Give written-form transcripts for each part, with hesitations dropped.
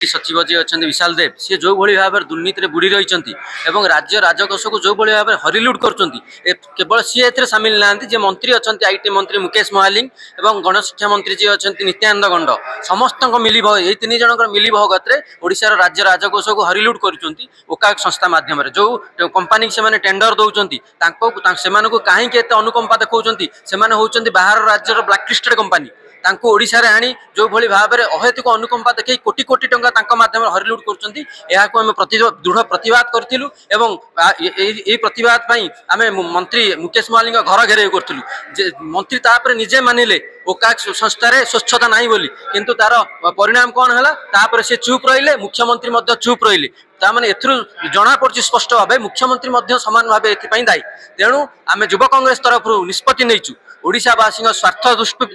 सचिव जी अच्छा विशाल देव सी जो भाव में दुर्नीति बुड़ी रही राज्य राजकोष को जो भाव में हरिलुट कर सी सामिल ना मंत्री अच्छा आईटी मंत्री मुकेश महालिंग और गणशिक्षा मंत्री जी अच्छा नित्यानंद गंड समस्त मिली ये तीन जन मिली भगत ओडिशार राज्य राजकोष को हरिलुट कर संस्था मध्यम जो कंपानी से टेंडर दौरान से कहीं अनुकंपा देखा बाहर राज्यर ब्लाकलिस्टेड कंपानी ओडिशा आनी जो भली भाव में अहेतुक अनुकंपा देखी कोटी कोटी टंका माध्यम हरिलुट कर दृढ़ प्रतिवाद करूँ एवं प्रतिवाद आम मंत्री मुकेश महालिंग घर घेरे करूँ मंत्री तापर निजे मानिले ओका संस्थार स्वच्छता नहीं बोली किंतु तार परिणाम कौन है सी चुप रही मुख्यमंत्री चुप रही ताने जना पड़ी स्पष्ट भाव मुख्यमंत्री सामान भाव एपाई दायी तेणु आम युव कांग्रेस तरफ निष्पत्ति नहीं ओडिशावासी स्वार्थ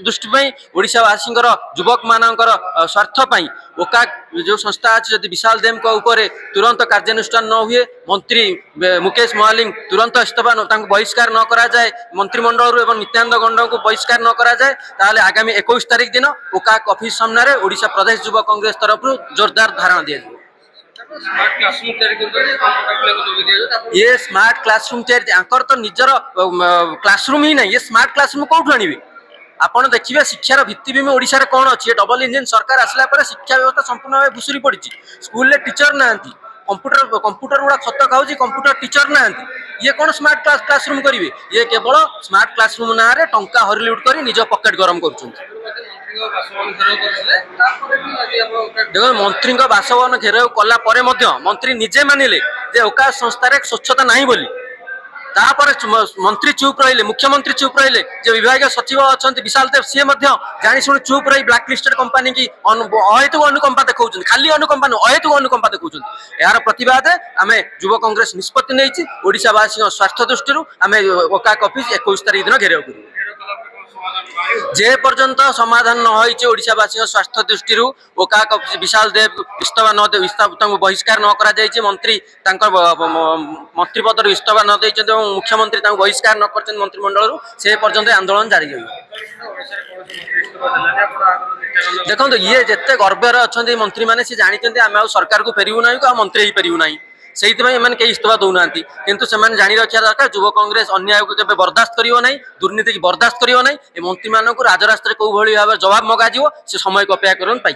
दृष्टि ओडिशावासी युवक मानकर स्वार्थपाई ओका जो संस्था अच्छी जब विशाल देव ऊपर तुरंत कार्यानुष्ठान न हुए मंत्री मुकेश महालिंग तुरंत इस्तीफा बहिष्कार न करा जाए मंत्रिमंडल एवं नित्यानंद गंड को बहिष्कार न करा जाए ताले आगामी 21 तारीख दिन ओका ऑफिस सामने ओडिशा प्रदेश युव कांग्रेस तरफ जोरदार धारणा दिया ये स्मार्ट क्लासरूम तो निजर क्लासरूम ही नहीं ये स्मार्ट क्लासरूम कौटू आणवे आपड़ देखिए शिक्षार भित्तिभूमि ओडिशा कौन अच्छी डबल इंजिन सरकार आसला शिक्षा व्यवस्था संपूर्ण भाव भुसुरी पड़ी स्कूल रे टीचर ना कंप्यूटर गुड़ा खत खाऊँ कंप्यूटर टीचर ना ये कौन स्मार्ट क्लासरूम करेंगे ये केवल स्मार्ट क्लासरूम ना टंका हरिलुट कर निज पकेट गरम कर देखो मंत्री बासभवन घेराव कला मंत्री निजे मानिले ओका संस्थार स्वच्छता नहीं बोली तापर मंत्री चुप रही मुख्यमंत्री चुप रही जो विभाग सचिव अच्छा विशाल देव सी जानी शुणी चुप रही ब्लाकलिस्टेड कंपानी की अहेतुक अनुकंपा देखा खाली अनुकंपा नुह अहेतुक अनुकंपा देखा यार प्रतिवाद आम युव कांग्रेस निष्पत्ति नहीं ओडिशावासी स्वार्थ दृष्टि आम ओका ऑफिस 21 तारीख दिन घेराव करूँ जे पर्यंत समाधान न होशावासी स्वास्थ्य दृष्टि ओका विशाल देव इस्तीफा बहिष्कार न करा मंत्री मंत्री पद इस्तीफा न दे मुख्यमंत्री बहिष्कार न कर मंत्रिमंडल से पर्यंत आंदोलन जारी रही देखो ये जिते गर्वर अच्छा मंत्री मैंने जानते आम सरकार को फेरु ना मंत्री ही फेरु ना से कई इस्तीफा दौना किंतु से जानी रखा दरकार युव कांग्रेस अन्याय को केवे बर्दाश्त करियो नहीं दुर्नीति की बर्दाश्त करियो नहीं ए मंत्री मानक राजरास्ता कौ भाव जवाब मगा से समय को अपेक्षा कर पाई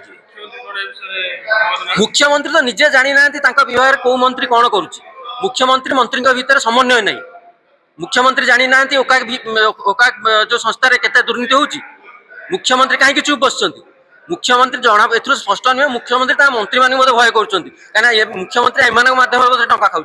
मुख्यमंत्री तो निजे जानी ना विभाग कौ मंत्री कौन करुच्ची मुख्यमंत्री मंत्री भितर समन्वय नहीं मुख्यमंत्री जानी ना ओका जो संस्था केते दुर्नीति होउची मुख्यमंत्री कहीं चुप बस मुख्यमंत्री जना ए स्पष्ट नुहे मुख्यमंत्री मंत्री मान भय कर मुख्यमंत्री एम टंका खाऊ।